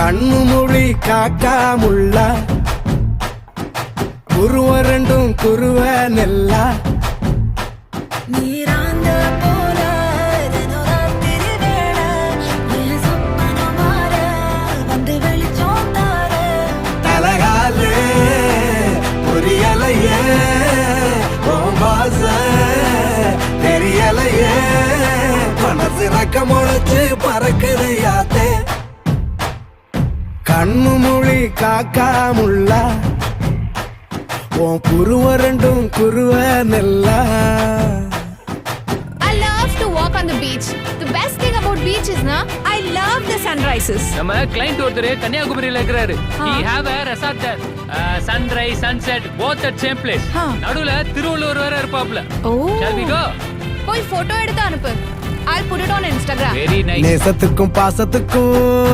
கண்ணு மொழி காக்காமுள்ள குருவ ரெண்டும் குருவ நெல்லா நீராந்த போல தினராத்திரி வேளை என் சொப்பனம் மாற வந்து வெளிச்சம் தார தலகாலு புரியலையே பாச தெரியலையே மனசு ரக்க முளைச்சு பறக்குது யாத்தே கண்ணு மொழி காக்காமுள்ள உன் குருவ ரெண்டும் குருவ நெல்லா. I love to walk on the beach. The best thing about beach is na I love the sunrises. நம்ம கிளைண்ட் ஒருத்தர் கன்னியாகுமரியில இருக்கிறாரு. He have a resort there. Sunrise, sunset, both at same place. நடுவுல திருவள்ளுவர் வேற இருப்பாப்ல. Oh. Shall we go? போய் photo எடுத்து அனுப்பு. I'll put it on Instagram. Very nice. நேசத்துக்கும் பாசத்துக்கும்